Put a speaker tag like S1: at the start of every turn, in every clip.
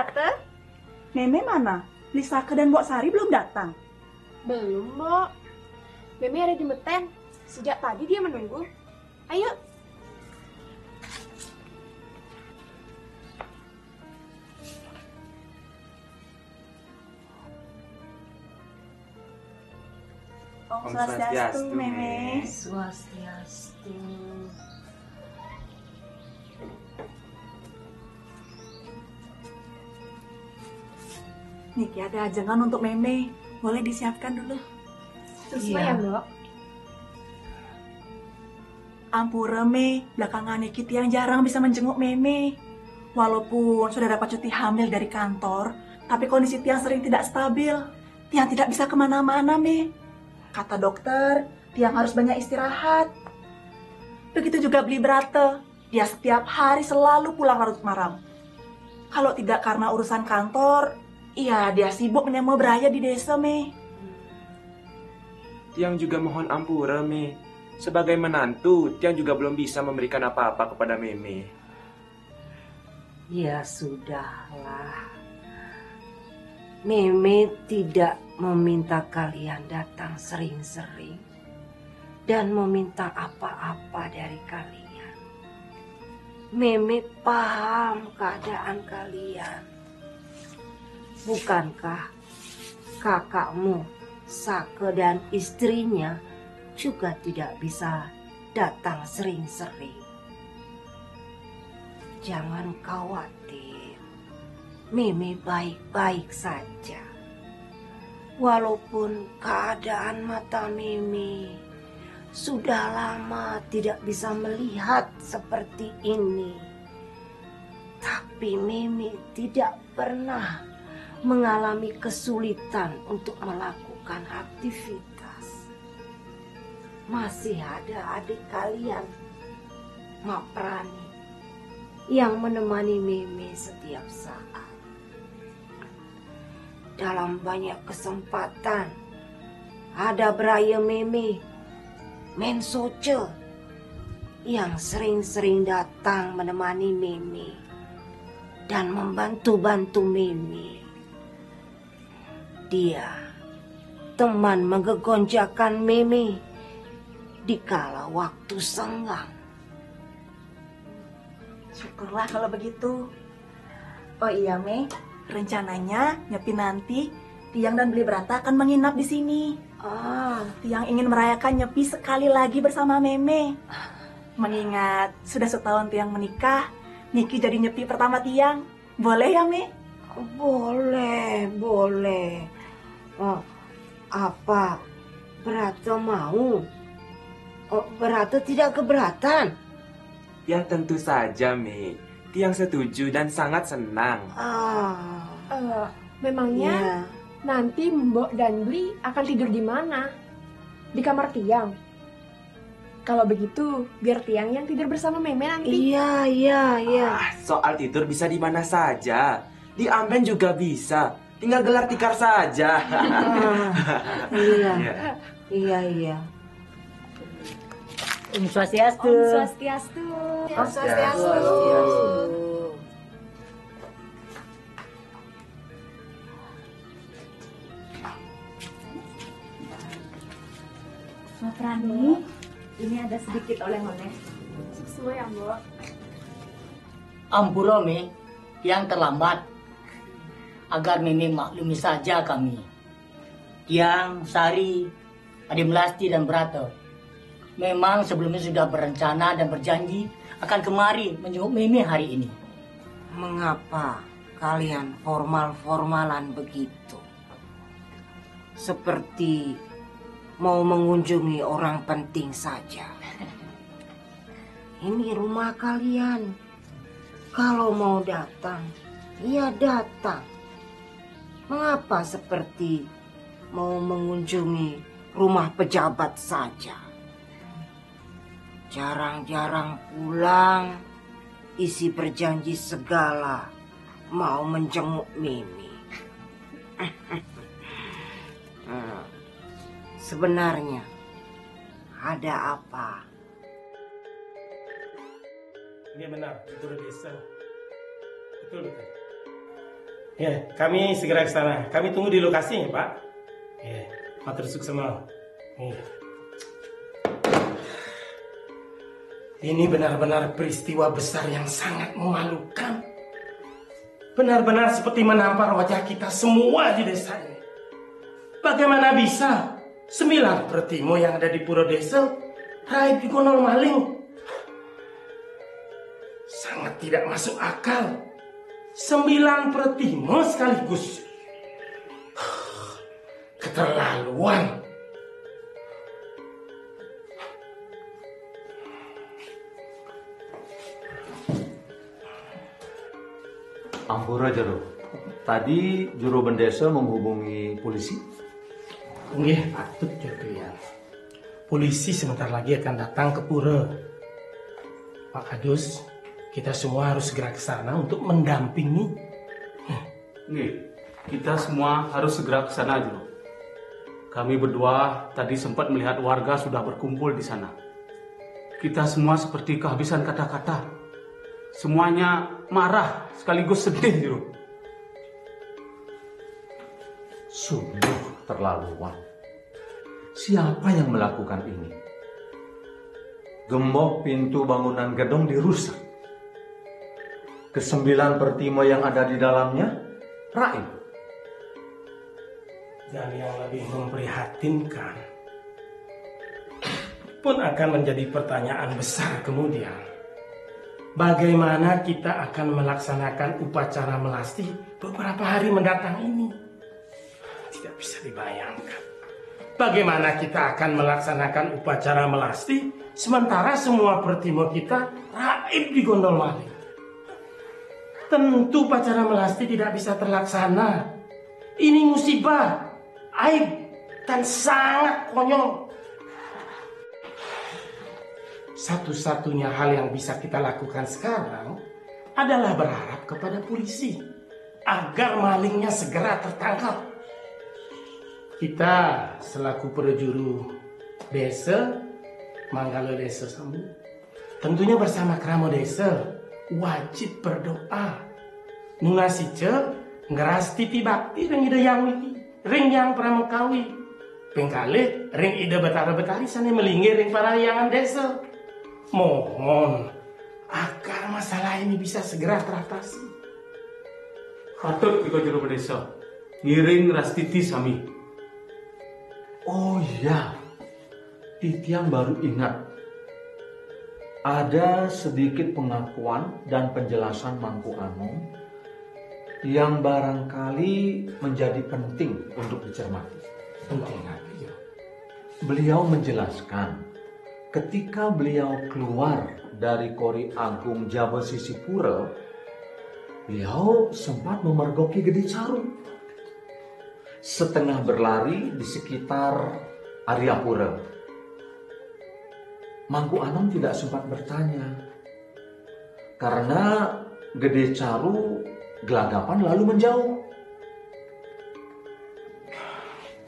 S1: Brate?
S2: Meme mana? Lisake dan Mbok Sari belum datang.
S1: Belum, Mbok. Meme ada di Meten. Sejak tadi dia menunggu. Ayo.
S2: Om Swastiastu, Meme.
S3: Swastiastu.
S2: Niki ada ajengan untuk Meme. Boleh disiapkan dulu.
S1: Sesuai ya, Mbok.
S2: Ampura, Me. Belakangan Niki yang jarang bisa menjenguk Meme. Walaupun sudah dapat cuti hamil dari kantor, tapi kondisi Tiang sering tidak stabil. Tiang tidak bisa kemana-mana, Me. Kata dokter, Tiang harus banyak istirahat. Begitu juga Beli Brate. Dia setiap hari selalu pulang larut malam. Kalau tidak karena urusan kantor, iya dia sibuk menyambut beraya di desa, Me.
S4: Tiang juga mohon ampura, Me. Sebagai menantu, Tiang juga belum bisa memberikan apa-apa kepada Meme.
S3: Ya sudahlah. Meme tidak meminta kalian datang sering-sering dan meminta apa-apa dari kalian. Meme paham keadaan kalian. Bukankah kakakmu, Sake dan istrinya juga tidak bisa datang sering-sering? Jangan khawatir, Meme baik-baik saja. Walaupun keadaan mata Meme sudah lama tidak bisa melihat seperti ini, tapi Meme tidak pernah mengalami kesulitan untuk melakukan aktivitas. Masih ada adik kalian, Maprani, yang menemani Meme setiap saat. Dalam banyak kesempatan, ada beraya Meme, Mensoce, yang sering-sering datang menemani Meme dan membantu-bantu Meme. Dia teman menggegonjakan Meme dikala waktu senggang.
S2: Syukurlah kalau begitu. Oh iya, Me. Rencananya Nyepi nanti Tiang dan Beli Brata akan menginap di sini. Tiang ingin merayakan Nyepi sekali lagi bersama Meme. Mengingat sudah setahun Tiang menikah, Niki jadi Nyepi pertama Tiang. Boleh ya, Me?
S3: Boleh, boleh. Apa Brata mau? Brata tidak keberatan?
S4: Ya tentu saja, Me. Tiang setuju dan sangat senang.
S1: Memangnya
S3: Ya.
S1: nanti Mbok dan Bli akan tidur di mana? Di kamar Tiang. Kalau begitu, biar Tiang yang tidur bersama Meme nanti.
S3: Iya.
S4: Soal tidur bisa di mana saja. Di Amben juga bisa. Tinggal gelar tikar saja.
S3: Iya.
S5: Om Swastiastu.
S1: Om Swastiastu.
S3: Om Swastiastu.
S2: Maprani, ini ada sedikit oleh-oleh.
S1: Sesuai ya, Mbok.
S5: Ampura, Me, yang terlambat. Agar Meme maklumi saja kami. Tiang, Sari, Adi Melasti dan Brata memang sebelumnya sudah berencana dan berjanji akan kemari menjenguk Meme hari ini.
S3: Mengapa kalian formal-formalan begitu? Seperti mau mengunjungi orang penting saja. Ini rumah kalian. Kalau mau datang, ya datang. Mengapa seperti mau mengunjungi rumah pejabat saja? Jarang-jarang pulang, isi berjanji segala mau menjenguk Mimi. Sebenarnya ada apa?
S6: Ini benar, itu desa. Betul. Ya, kami segera ke sana. Kami tunggu di lokasi ya, Pak. Ya, matur suksema. Ini benar-benar peristiwa besar yang sangat memalukan. Benar-benar seperti menampar wajah kita semua di desa ini. Bagaimana bisa 9 pertimo yang ada di pura desa raib digonol maling? Sangat tidak masuk akal. 9 pertimo sekaligus. Keterlaluan.
S7: Ampura Jero. Tadi juru bendesa menghubungi polisi.
S6: Nggih, patut ya. Polisi sebentar lagi akan datang ke pura. Pak Kadus, kita semua harus segera ke sana untuk mendampingi.
S8: Nih, kita semua harus segera ke sana, Jero. Kami berdua tadi sempat melihat warga sudah berkumpul di sana. Kita semua seperti kehabisan kata-kata. Semuanya marah sekaligus sedih, Jero.
S7: Sungguh terlaluan. Siapa yang melakukan ini? Gembok pintu bangunan gedung dirusak. Ke-9 pertimo yang ada di dalamnya raib.
S6: Dan yang lebih memprihatinkan pun akan menjadi pertanyaan besar kemudian. Bagaimana kita akan melaksanakan upacara melasti beberapa hari mendatang ini? Tidak bisa dibayangkan. Bagaimana kita akan melaksanakan upacara melasti sementara semua pertimo kita raib di gondol maling? Tentu upacara melasti tidak bisa terlaksana. Ini musibah, aib, dan sangat konyol. Satu-satunya hal yang bisa kita lakukan sekarang adalah berharap kepada polisi agar malingnya segera tertangkap. Kita selaku perjuru desa, Manggala Desa Sambu, tentunya bersama Kramo Desa wajib berdoa. Nunasice ngeras titi bakti ring ida yang wiki, ring yang pramukawi. Pengkali ring ida betara-betari sana melingir ring parayangan desa. Mohon agar masalah ini bisa segera teratasi.
S8: Patut kita juru bendesa ngiring Rastiti sami.
S7: Oh iya, Titiang baru ingat. Ada sedikit pengakuan dan penjelasan Mangku Anom yang barangkali menjadi penting untuk dicermati.
S6: Penting apa ya?
S7: Beliau menjelaskan ketika beliau keluar dari Kori Agung Jaba Sisipura, beliau sempat memergoki Gede Caru. Setengah berlari di sekitar Aryapura. Mangku Anom tidak sempat bertanya karena Gede Caru gelagapan lalu menjauh.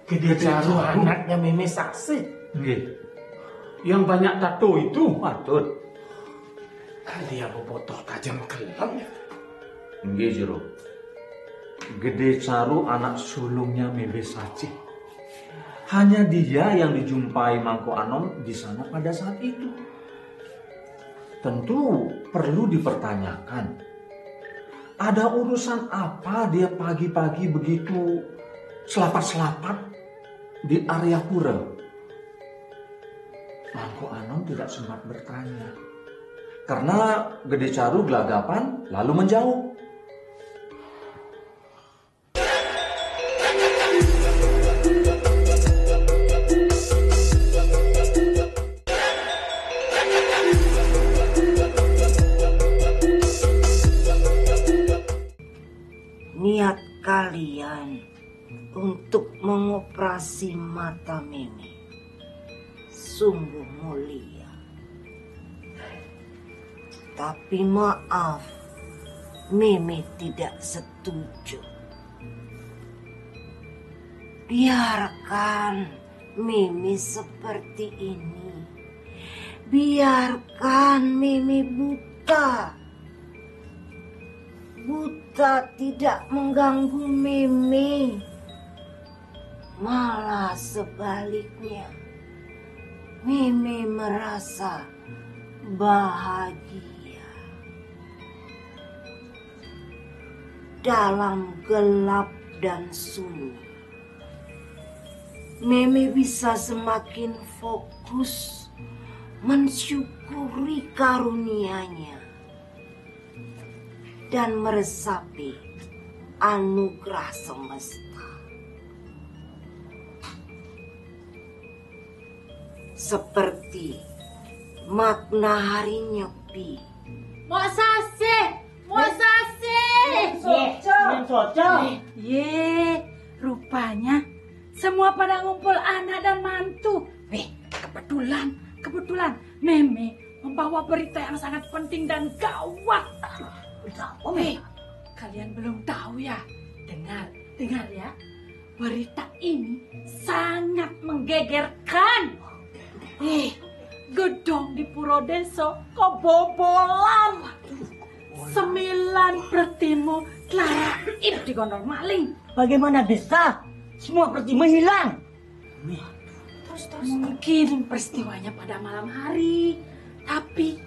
S6: Gede Caru anaknya Meme Saksi.
S7: Nggih.
S8: Yang banyak tato itu.
S7: Patut.
S6: Dia bobotoh tajam kelam ya.
S7: Nggih, Jero. Gede Caru anak sulungnya Mebe Saci. Hanya dia yang dijumpai Mangku Anom di sana pada saat itu. Tentu perlu dipertanyakan. Ada urusan apa dia pagi-pagi begitu selapat-selapat di Aryapura? Mangku Anom tidak sempat bertanya. Karena Gede Caru gelagapan lalu menjauh.
S3: Niat kalian untuk mengoperasi mata Meme sungguh mulia. Tapi maaf, Meme tidak setuju. Biarkan Meme seperti ini. Biarkan Meme buta. Buta tidak mengganggu Meme. Malah sebaliknya, Meme merasa bahagia. Dalam gelap dan sunyi, Meme bisa semakin fokus mensyukuri karunia-Nya dan meresapi anugerah semesta. Seperti makna hari nyepi.
S9: Mau sase. Ye, rupanya semua pada ngumpul anak dan mantu. Kebetulan Meme membawa berita yang sangat penting dan gawat. Berita apa, Meme? Kalian belum tahu ya? Dengar ya. Berita ini sangat menggegerkan. Gedung di Purodeso kebobolan. 9 Pertimo telah raib di gondol maling.
S5: Bagaimana bisa? Semua Pertimo hilang.
S9: Mungkin peristiwanya pada malam hari, tapi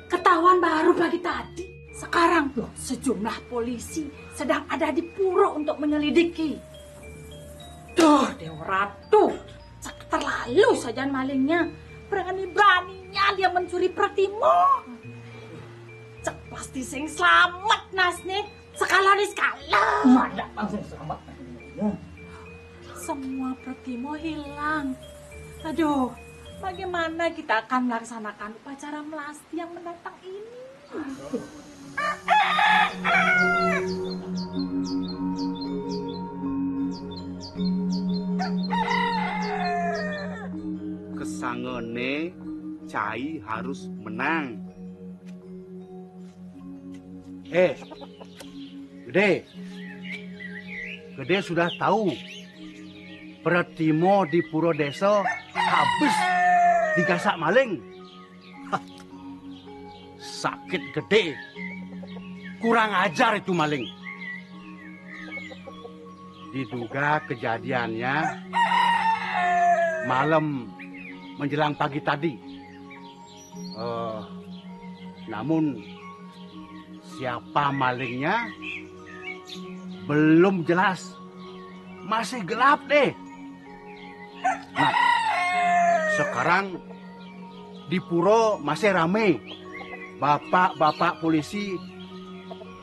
S9: ketahuan baru pagi tadi. Sekarang sejumlah polisi sedang ada di puro untuk menyelidiki. Duh, Dewa Ratu, terlalu saja malingnya. Berani-beraninya dia mencuri Pertimo. Cek pasti sing selamat nasne. Sekala.
S5: Ada langsung selamat.
S9: Semua Pertimo hilang. Aduh, bagaimana kita akan melaksanakan upacara melasti yang mendatang ini?
S10: Kesangone Cai harus menang. Gede sudah tahu Pertimo di Purodeso habis digasak maling. Sakit gede. Kurang ajar itu maling. Diduga kejadiannya malam menjelang pagi tadi. Namun siapa malingnya belum jelas. Masih gelap deh. Nah, sekarang di puro masih rame. Bapak-bapak polisi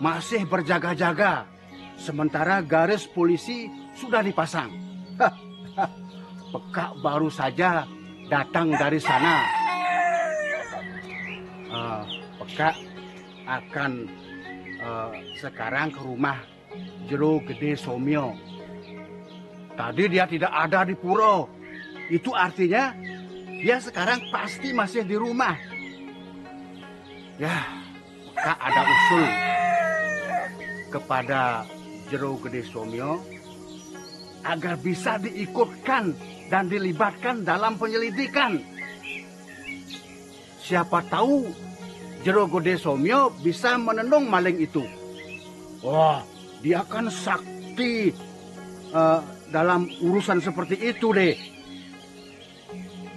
S10: masih berjaga-jaga. Sementara garis polisi sudah dipasang. Pekak baru saja datang dari sana. Pekak akan sekarang ke rumah Jero Gede Somyo. Tadi dia tidak ada di puro. Itu artinya dia sekarang pasti masih di rumah. Ya, Pekak ada usul kepada Jero Gede Somyo agar bisa diikutkan dan dilibatkan dalam penyelidikan. Siapa tahu Jero Gede Somyo bisa menenung maling itu. Wah, dia kan sakti dalam urusan seperti itu, deh.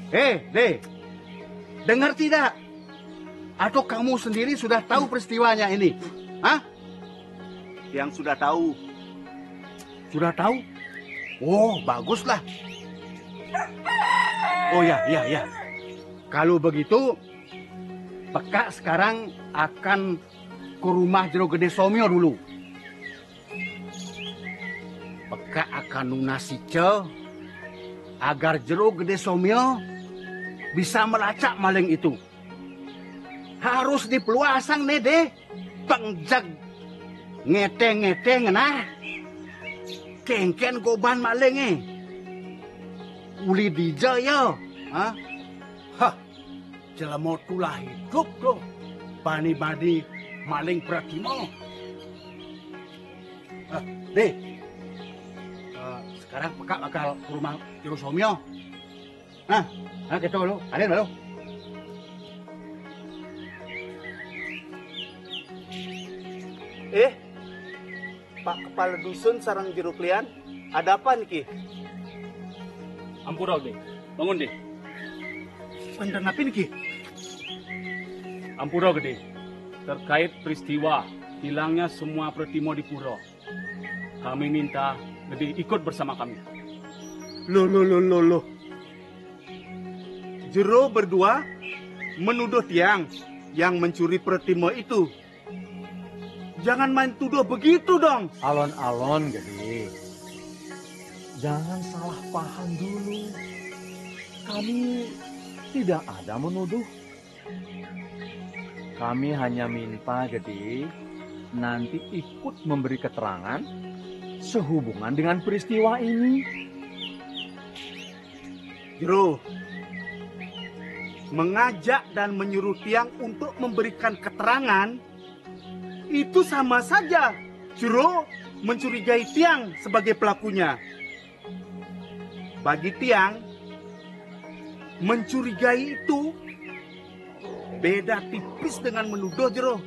S10: Deh, dengar tidak? Atau kamu sendiri sudah tahu peristiwanya ini? Hah? Yang sudah tahu. Sudah tahu? Oh, baguslah. Oh ya. Kalau begitu, Pekak sekarang akan ke rumah Jero Gede Somyo dulu. Pekak akan lunasi agar Jero Gede Somyo bisa melacak maling itu. Harus dipeluasang nih deh. Pengjag ngete nah. Kengken goban malingnya. Uli dija ya. Jelemo tulah hidup loh. Bani-bani maling Pertimo. Deh. Sekarang Pekak bakal ke rumah Jero Somyo. Nah kita dulu. Kalian dulu. Pak Kepala Dusun sarang jeruk lian, ada apa nih Ki?
S8: Ampura Gede, bangun deh.
S10: Beneran apa nih Ki?
S8: Ampura Gede, terkait peristiwa hilangnya semua Pretimo di Puro. Kami minta Gede ikut bersama kami.
S10: Loh. Jero berdua menuduh Tiang yang mencuri Pretimo itu. Jangan main tuduh begitu dong.
S7: Alon-alon Gede. Jangan salah paham dulu. Kami tidak ada menuduh. Kami hanya minta Gede nanti ikut memberi keterangan sehubungan dengan peristiwa ini.
S10: Jero, mengajak dan menyuruh Tiang untuk memberikan keterangan itu sama saja Jero mencurigai Tiang sebagai pelakunya. Bagi Tiang, mencurigai itu beda tipis dengan menuduh Jero.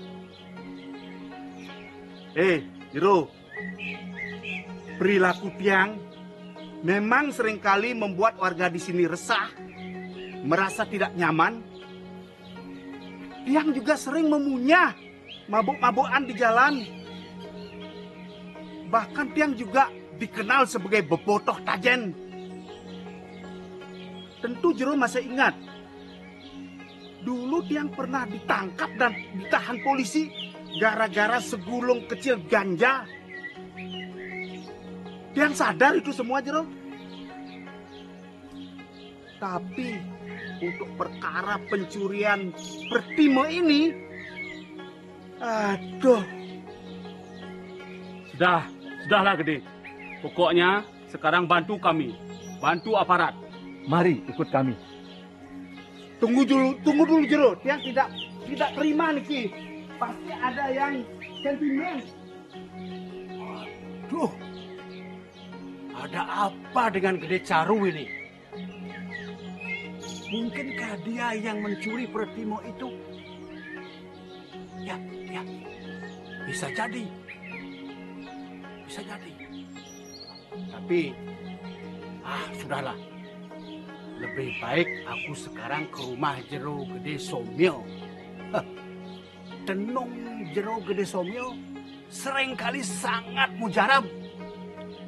S10: Jero, perilaku Tiang memang seringkali membuat warga di sini resah, merasa tidak nyaman. Tiang juga sering memunyah mabuk-mabukan di jalan. Bahkan Tiang juga dikenal sebagai bebotoh tajen. Tentu Jero masih ingat, dulu Tiang pernah ditangkap dan ditahan polisi gara-gara segulung kecil ganja. Tiang sadar itu semua Jero. Tapi untuk perkara pencurian Pretimo ini, aduh.
S8: Sudahlah Gede. Pokoknya sekarang bantu kami, bantu aparat.
S7: Mari ikut kami.
S10: Tunggu dulu Jero. Tiang tidak terima nih Ki. Pasti ada yang sentimen.
S11: Aduh, ada apa dengan Gede Caru ini? Mungkinkah dia yang mencuri Pretimo itu? Ya, bisa jadi. Tapi, sudahlah. Lebih baik aku sekarang ke rumah Jero Gede Somyo. Tenung Jero Gede Somyo seringkali sangat mujarab.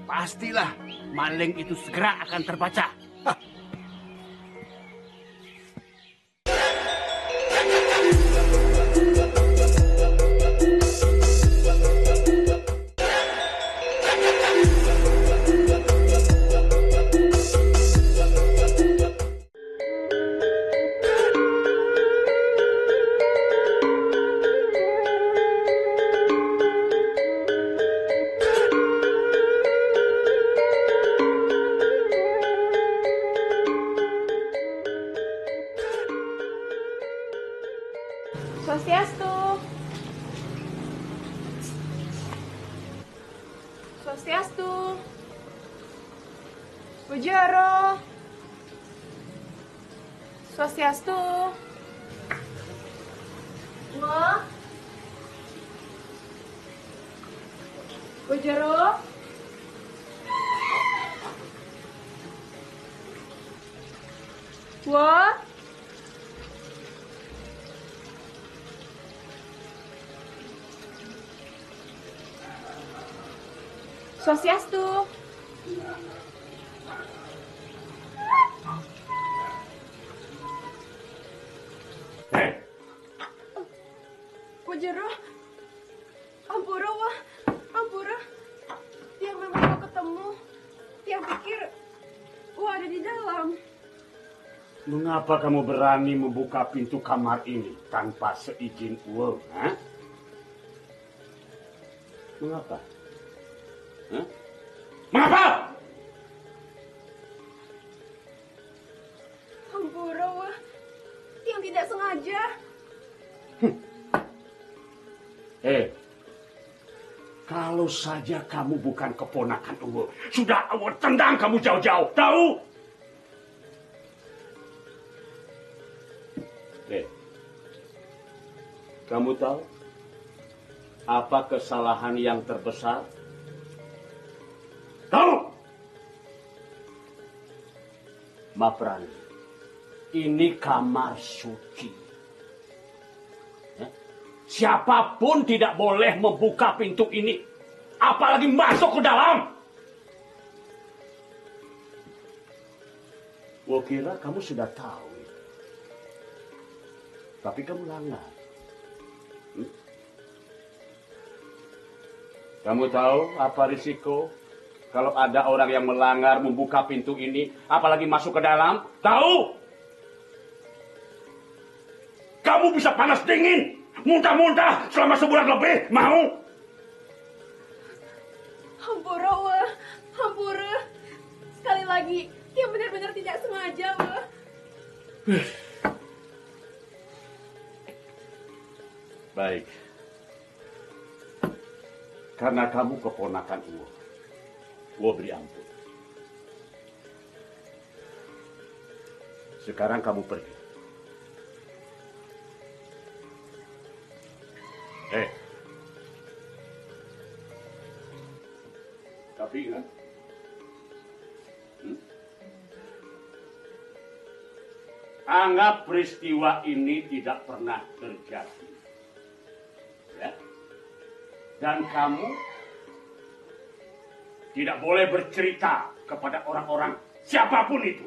S11: Pastilah maling itu segera akan terbaca.
S1: Swastiastu. Bujaro. Swastiastu. Wah. Bujaro. Wah. Swastiastu. Bujaro. Ampura, wah. Ampura. Tiang memang mau ketemu. Tiang pikir wah ada di dalam.
S11: Mengapa kamu berani membuka pintu kamar ini tanpa seizin Uwe? Mengapa? Mengapa?
S1: Ampura, wah. Tiang tidak sengaja.
S11: Kalau saja kamu bukan keponakan Uwe, sudah Uwe tendang kamu jauh-jauh, tahu? Kamu tahu apa kesalahan yang terbesar Mbak Prani, ini kamar suci. Siapapun tidak boleh membuka pintu ini, apalagi masuk ke dalam. Gua kira kamu sudah tahu, tapi kamu langgar. Kamu tahu apa risiko kalau ada orang yang melanggar membuka pintu ini, apalagi masuk ke dalam? Tahu? Kamu bisa panas dingin, muntah-muntah selama sebulan lebih. Mau?
S1: Hampura, wah. Hampura. Sekali lagi, dia benar-benar tidak sengaja, wah.
S11: Baik. Karena kamu keponakan Uwo beri ampun. Sekarang kamu pergi. Tapi ingat, anggap peristiwa ini tidak pernah terjadi. Ya? Dan kamu tidak boleh bercerita kepada orang-orang siapapun itu.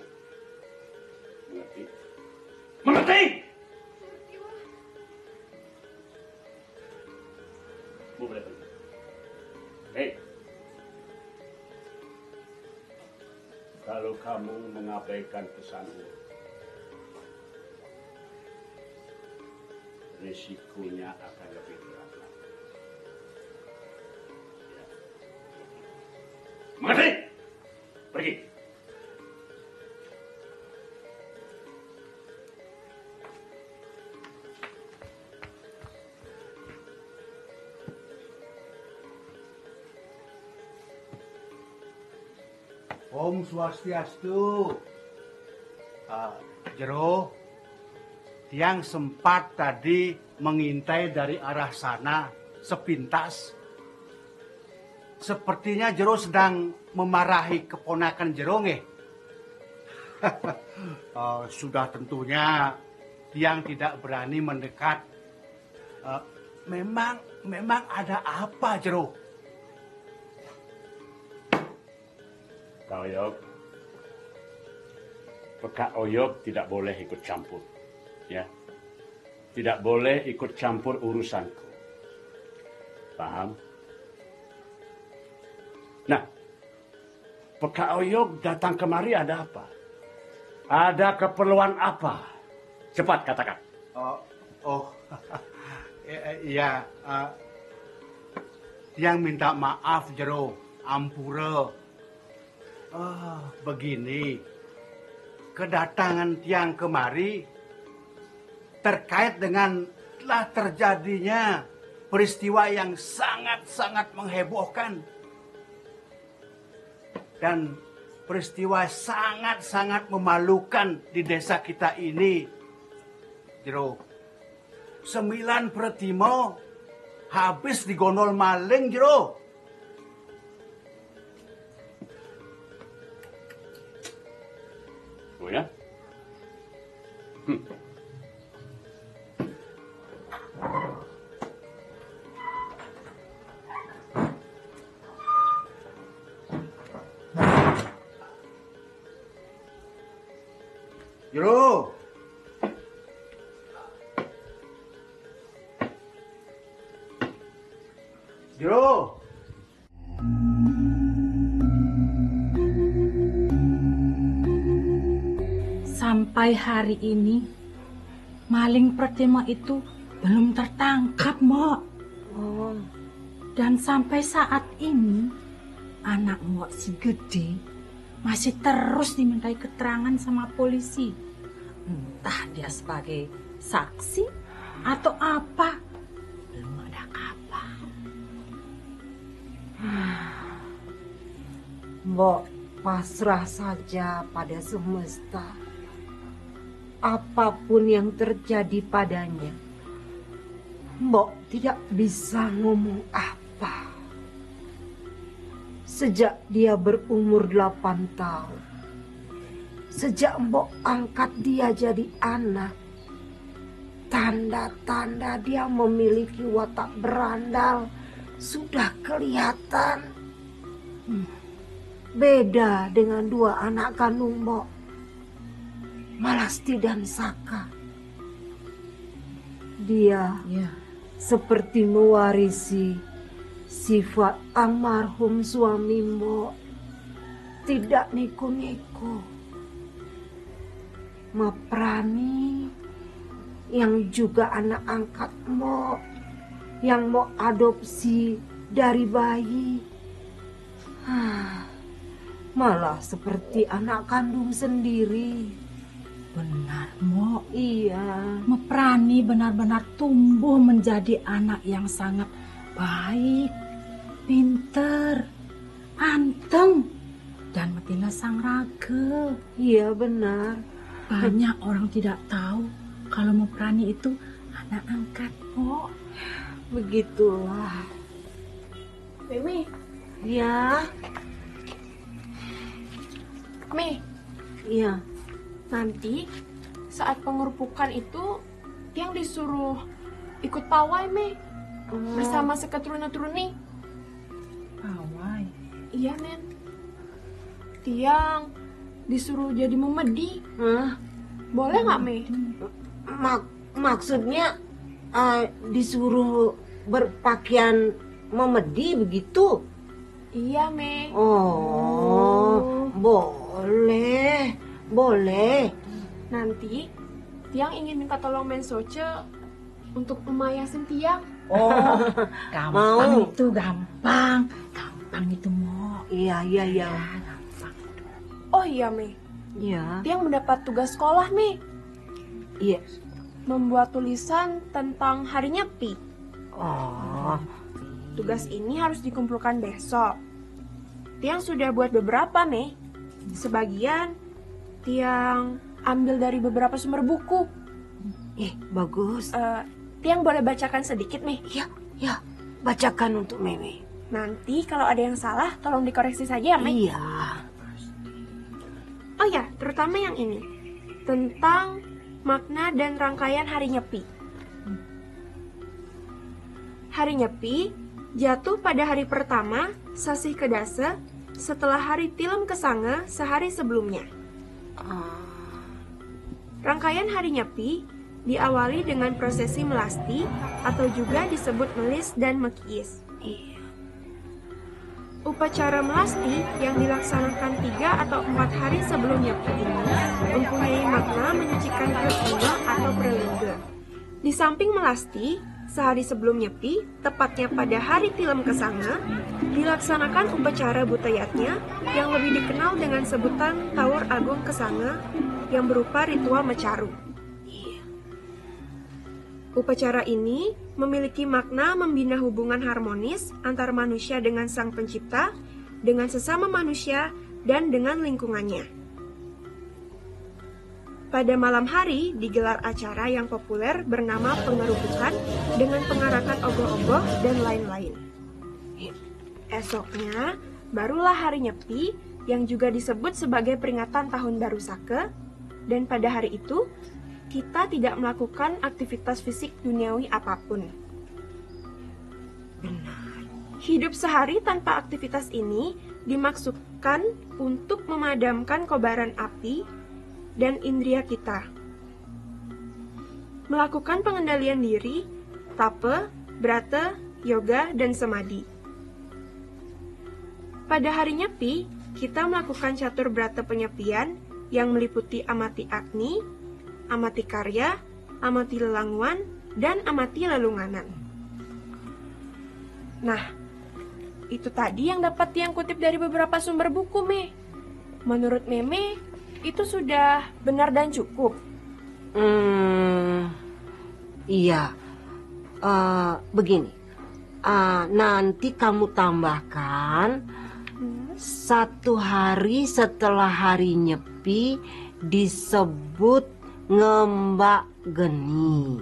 S11: Mengerti? Mengerti? Boleh pergi. Kalau kamu mengabaikan pesanmu, risikonya akan lebih berat. Ya. Mengerti? Pergi.
S10: Om Swastiastu. Jero, Tiang sempat tadi mengintai dari arah sana sepintas. Sepertinya Jero sedang memarahi keponakan Jero nggih. Sudah tentunya Tiang tidak berani mendekat. Memang ada apa, Jero?
S11: Kak Oyog, Kak Oyog tidak boleh ikut campur, ya, tidak boleh ikut campur urusanku, paham? Nah, Kak Oyog datang kemari ada apa? Ada keperluan apa? Cepat katakan.
S10: Iya, Tiang minta maaf, Jero, ampura. Begini, kedatangan Tiang kemari terkait dengan telah terjadinya peristiwa yang sangat-sangat menghebohkan. Dan peristiwa sangat-sangat memalukan di desa kita ini. Jero, 9 Pretimo habis digondol maling, Jero.
S11: Oh ya?
S10: Jero. Jero.
S9: Sampai hari ini, maling Pretimo itu belum tertangkap, Mbok. Dan sampai saat ini, anak Mbok si Gede masih terus dimintai keterangan sama polisi. Entah dia sebagai saksi atau apa, belum ada kabar.
S3: Mbok pasrah saja pada semesta. Apapun yang terjadi padanya, Mbok tidak bisa ngomong apa. Sejak dia berumur 8 tahun, Sejak mbok angkat dia jadi anak, tanda-tanda dia memiliki watak berandal sudah kelihatan. Beda dengan dua anak kandung mbok, Malasti dan Saka. Dia seperti mewarisi sifat almarhum suami mbok, tidak neko-neko. Maprani yang juga anak angkat mbok, yang mau adopsi dari bayi, malah seperti anak kandung sendiri.
S9: Benar, Mbok.
S3: Iya.
S9: Maprani benar-benar tumbuh menjadi anak yang sangat baik, pinter, anteng, dan betina sang raga.
S3: Iya benar.
S9: Banyak orang tidak tahu kalau Maprani itu anak angkat, Mbok.
S3: Begitulah.
S1: Mimi.
S3: Ya.
S1: Mi.
S3: Iya.
S1: Nanti saat pengerupukan itu Tiang disuruh ikut pawai, Mi. Bersama seketurun-turuni.
S9: Pawai?
S1: Iya, Men. Tiang disuruh jadi memedi. Boleh nggak, Mi?
S3: Maksudnya disuruh berpakaian memedi begitu?
S1: Iya, Mi.
S3: Oh, boleh. Boleh.
S1: Nanti Tiang ingin minta tolong Men Soce untuk memayasin Tiang.
S9: Oh, gampang
S3: Mau.
S9: itu, gampang. Gampang itu, Mbok.
S3: Iya.
S9: Gampang.
S1: Oh iya, Mi.
S3: Iya.
S1: Tiang mendapat tugas sekolah, Mi.
S3: Iya.
S1: Membuat tulisan tentang hari Nyepi.
S3: Oh.
S1: Tugas ini harus dikumpulkan besok. Tiang sudah buat beberapa, Mi. Sebagian Tiang ambil dari beberapa sumber buku.
S3: Bagus.
S1: Tiang boleh bacakan sedikit, Mi?
S3: Ya. Bacakan untuk Meme.
S1: Nanti kalau ada yang salah, tolong dikoreksi saja ya, Mi?
S3: Iya.
S1: Oh ya, terutama yang ini. Tentang makna dan rangkaian hari Nyepi. Hari Nyepi jatuh pada hari pertama, Sasih Kedase, setelah hari Tilem Kesanga sehari sebelumnya. Rangkaian hari Nyepi diawali dengan prosesi melasti atau juga disebut melis dan mekiis. Upacara melasti yang dilaksanakan 3 atau 4 hari sebelum Nyepi ini mempunyai makna menyucikan perut bunga atau prelingga. Di samping melasti, sehari sebelum Nyepi, tepatnya pada hari Tilem Kesanga, dilaksanakan upacara butayatnya yang lebih dikenal dengan sebutan Tawur Agung Kesanga yang berupa ritual mecaru. Upacara ini memiliki makna membina hubungan harmonis antara manusia dengan Sang Pencipta, dengan sesama manusia, dan dengan lingkungannya. Pada malam hari digelar acara yang populer bernama pengerupukan dengan pengarakan ogoh-ogoh dan lain-lain. Esoknya barulah hari Nyepi yang juga disebut sebagai peringatan Tahun Baru Sake, dan pada hari itu kita tidak melakukan aktivitas fisik duniawi apapun. Hidup sehari tanpa aktivitas ini dimaksudkan untuk memadamkan kobaran api dan indria kita. Melakukan pengendalian diri, tape, brata, yoga, dan samadhi. Pada hari Nyepi, kita melakukan catur brata penyepian yang meliputi amati agni, amati karya, amati lelanguan, dan amati lelunganan. Nah, itu tadi yang dapat Tiang kutip dari beberapa sumber buku, Me. Menurut Meme, itu sudah benar dan cukup.
S3: Iya. Begini. Nanti kamu tambahkan 1 hari setelah hari Nyepi disebut ngembak geni.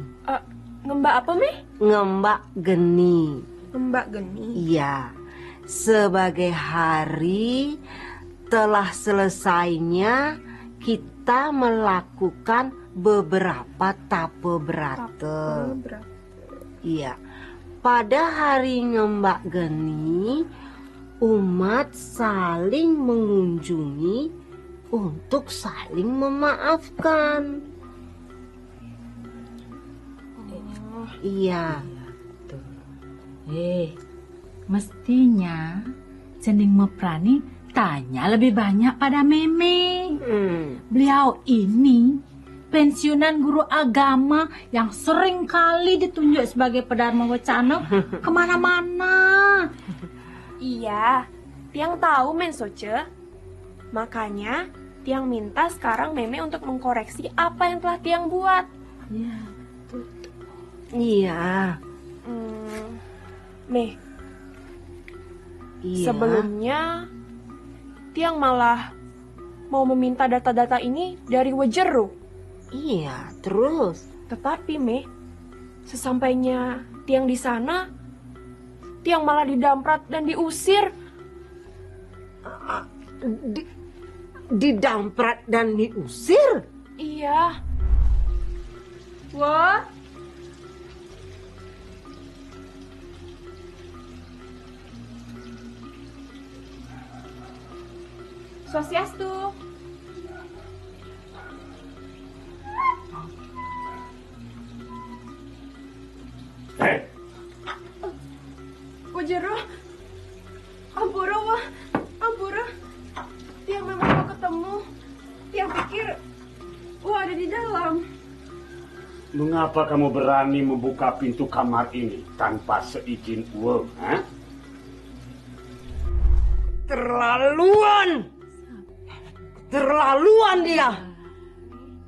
S1: Ngembak apa, Me?
S3: Ngembak geni.
S1: Ngembak geni?
S3: Iya. Sebagai hari telah selesainya kita melakukan beberapa tape berata. Iya. Pada harinya Mbak Geni, umat saling mengunjungi untuk saling memaafkan. Iya.
S9: Mestinya Cening Meprani tanya lebih banyak pada Meme. Beliau ini pensiunan guru agama yang sering kali ditunjuk sebagai Pedharma Wacana kemana-mana.
S1: Iya, Tiang tahu Men Soce. Makanya Tiang minta sekarang Meme untuk mengkoreksi apa yang telah Tiang buat.
S9: Iya,
S3: Iya.
S1: Me,
S3: Iya.
S1: sebelumnya Tiang malah mau meminta data-data ini dari Wejero.
S3: Iya, terus.
S1: Tetapi Me, sesampainya Tiang di sana, Tiang malah didamprat dan diusir.
S3: Didamprat dan diusir?
S1: Iya. Wah. Swastiastu. Wajero, ampura wah, ampura. Tiang memang mau ketemu. Tiang pikir wah ada di dalam.
S11: Mengapa kamu berani membuka pintu kamar ini tanpa seizin Uwe?
S3: Terlaluan! Terlaluan dia!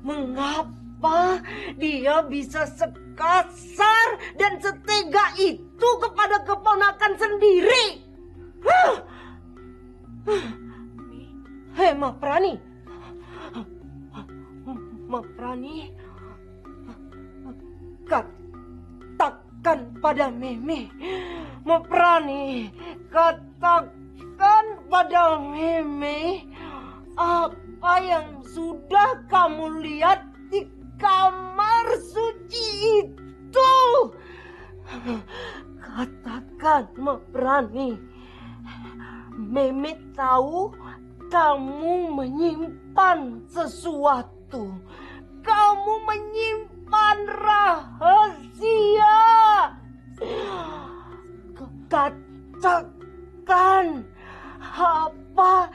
S3: Mengapa dia bisa sekasar dan setega itu kepada keponakan sendiri? Hei, Meprani! Meprani, katakan pada Meme. Meprani, katakan pada Meme apa yang sudah kamu lihat di kamar suci itu. Katakan, Meprani. Meme tahu kamu menyimpan sesuatu. Kamu menyimpan rahasia. Katakan apa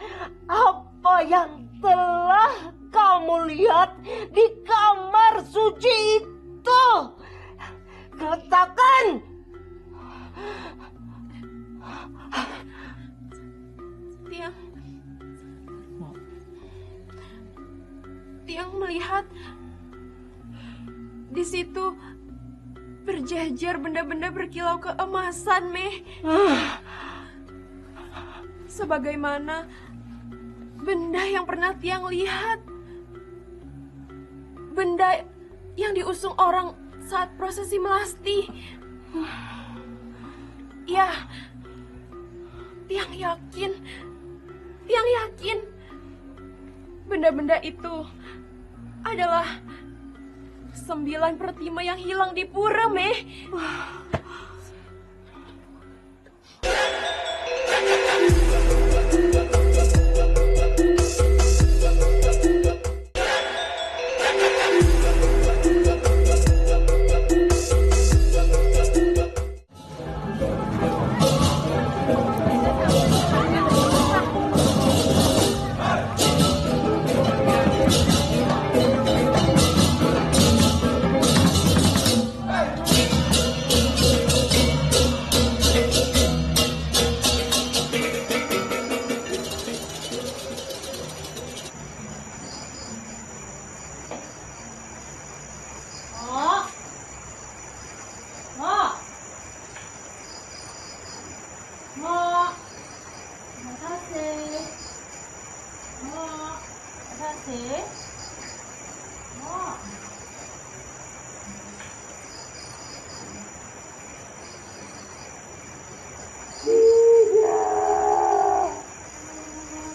S3: yang telah kamu lihat di kamar suci itu. Katakan.
S1: Tiang melihat di situ berjejer benda-benda berkilau keemasan, Me. Sebagaimana benda yang pernah Tiang lihat. Benda yang diusung orang saat prosesi melasti. Ya, Tiang yakin benda-benda itu adalah 9 pertima yang hilang di pura, Me.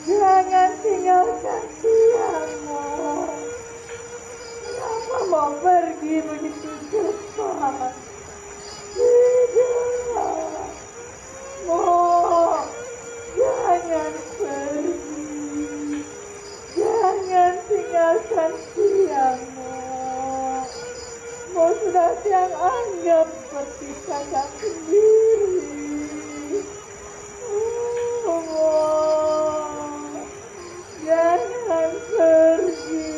S12: Jangan tinggalkan Tiang, Ma.
S9: pergi begitu cepat. Tidak. Mo, jangan pergi. Jangan tinggalkan Tiang, Mo. Mo sudah Tiang anggap seperti kakak sendiri. Mo, jangan pergi.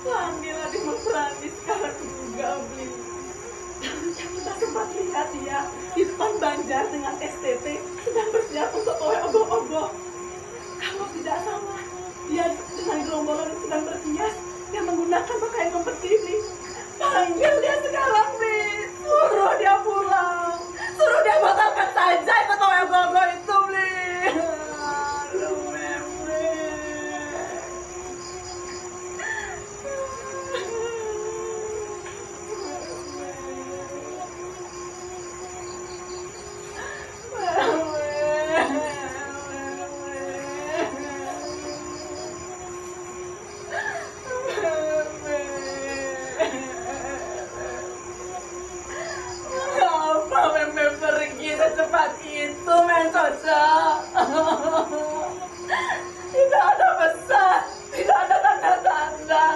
S9: Panggil adik Mas Rani sekarang juga, Bli. Kita sempat lihat dia di depan Banjar dengan STT sedang bersiap untuk oleh ogoh-ogoh. Kalau tidak salah, dia dengan gerombolan yang sedang berhias dan menggunakan pakaian kompetisi. Bli. Panggil dia sekarang, Bli. Suruh dia pulang. Suruh dia batalkan saja ikut oleh ogoh-ogoh itu, Bli. Aduh, Meme. Kenapa Meme pergi secepat itu, Mencoca? Tidak ada pesan, tidak ada tanda-tanda.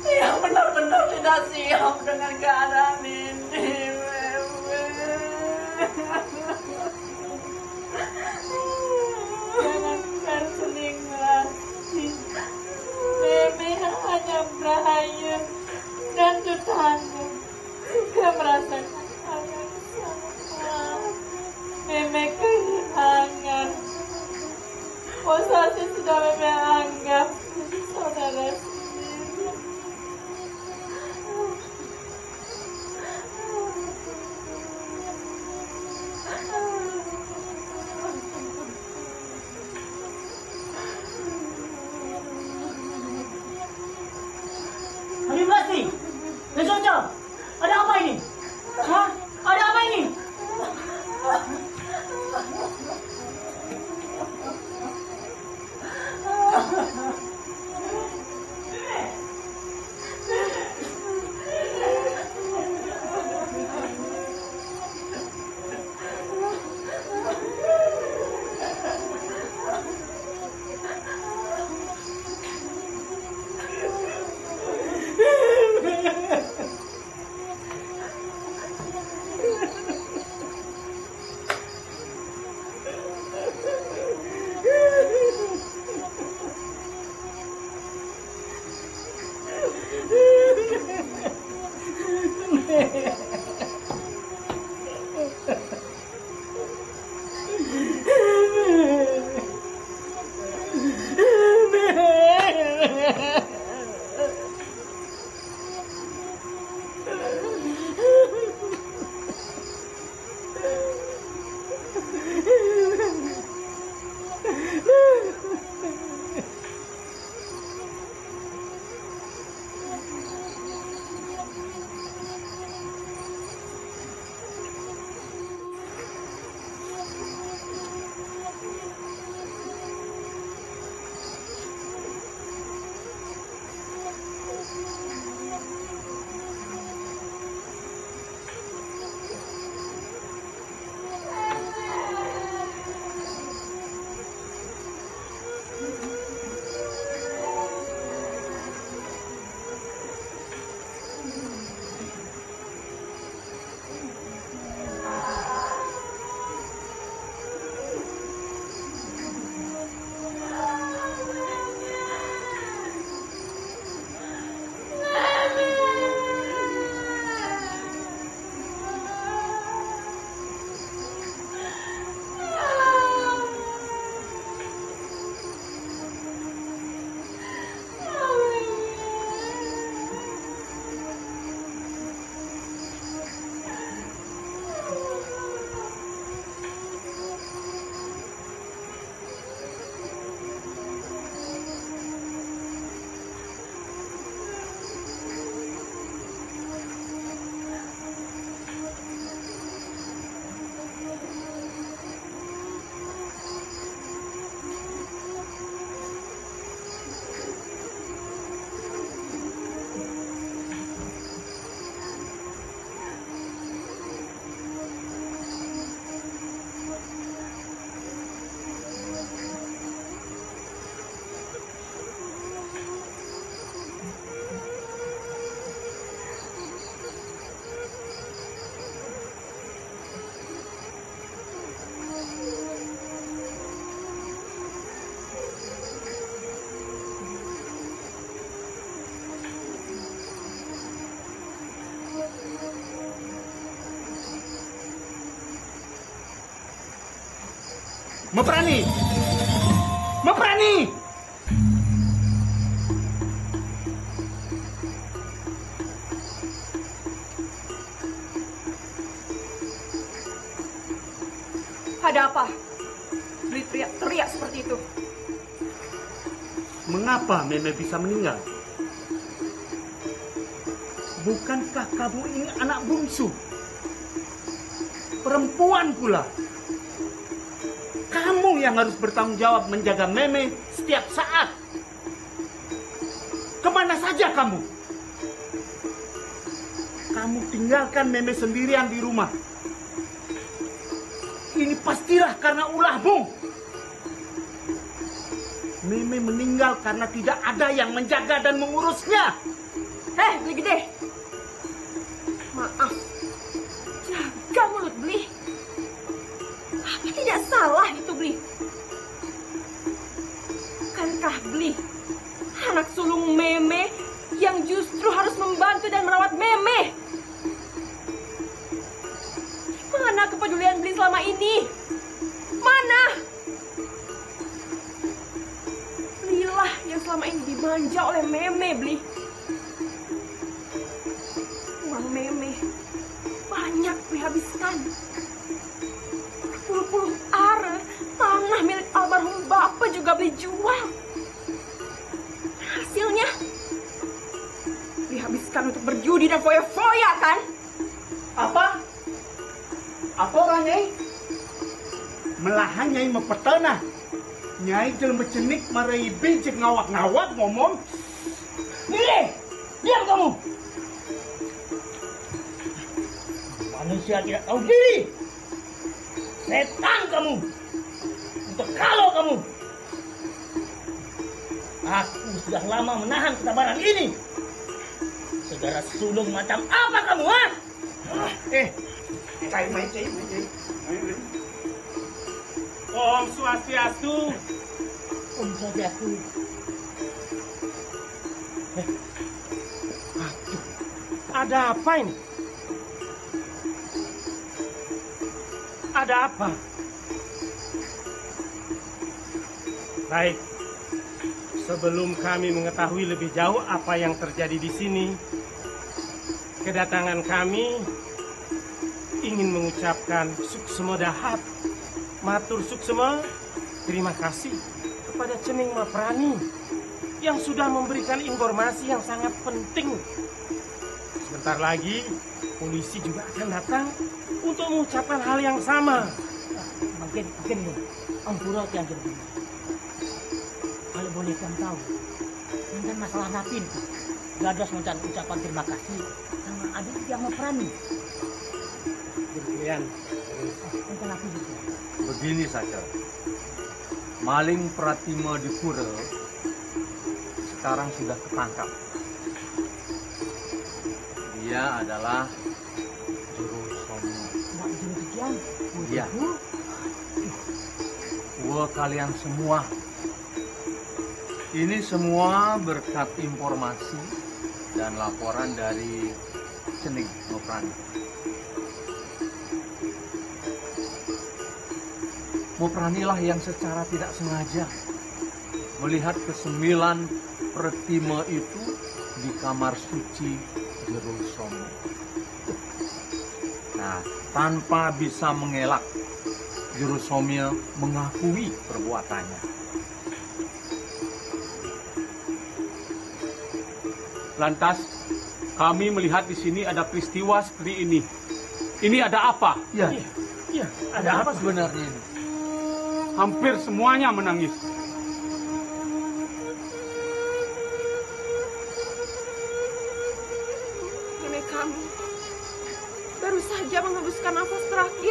S9: Dia benar-benar tidak siap dengan keadaan ini, Meme. Jangan berseling lagi. Meme hanya Brian dan Tutano juga merasakan hal yang sama. Meme kehilangan
S11: Meprani! Meprani!
S1: Ada apa? Beli teriak seperti itu.
S11: Mengapa Meme bisa meninggal? Bukankah kamu ini anak bungsu? Perempuan pula. Kamu yang harus bertanggung jawab menjaga Meme setiap saat. Kemana saja kamu? Kamu tinggalkan Meme sendirian di rumah. Ini pastilah karena ulahmu. Meme meninggal karena tidak ada yang menjaga dan mengurusnya.
S1: Beli gede. Maaf. Jaga mulut, Beli. Apa tidak salah itu, Beli? Bukankah Beli anak sulung Meme yang justru harus membantu dan merawat Meme? Mana kepedulian Beli selama ini? Mana? Belilah yang selama ini dimanja oleh Meme, Beli. Uang Meme banyak dihabiskan. Puluh-puluh are tanah milik almarhum Bapak juga Beli jual. Hasilnya dihabiskan untuk berjudi dan foya-foya, kan?
S11: Apa? Apa orang Nyai? Melahan Nyai mempertanah. Nyai jelem bercenik marai bijik ngawak-ngawak ngomong. Diri! Diam kamu! Manusia tidak tahu diri. Setan kamu. Untuk kalau kamu. Aku sudah lama menahan kesabaran ini. Saudara sulung macam apa kamu, ha? Cai.
S6: Om Swastiastu.
S5: Om Swastiastu.
S6: Aduh, ada apa ini? Ada apa? Baik, sebelum kami mengetahui lebih jauh apa yang terjadi di sini, kedatangan kami ingin mengucapkan suksema dahat, matur suksema, terima kasih kepada Cening Meprani yang sudah memberikan informasi yang sangat penting. Sebentar lagi polisi juga akan datang untuk mengucapkan hal yang sama.
S5: Mungkin Ampura yang jadi. Kalau boleh kamu tahu, tentang masalah Napin, Gados mengucapkan ucapan terima kasih sama adik yang Meprani.
S6: Demikian.
S7: Begini saja, maling Pratima di Pura sekarang sudah ketangkap. Dia adalah Juru Somyo. Iya. Wah, kalian semua. Ini semua berkat informasi dan laporan dari Cening Meprani. Mepranilah yang secara tidak sengaja melihat ke-9 Pratima itu di kamar suci Juru Somyo. Nah, tanpa bisa mengelak, Juru Somyo mengakui perbuatannya.
S8: Lantas, kami melihat di sini ada peristiwa seperti ini. Ini ada apa?
S7: Ya,
S6: ada apa
S7: sebenarnya ini?
S8: Hampir semuanya menangis.
S1: Nenek kami baru saja menghembuskan nafas terakhir.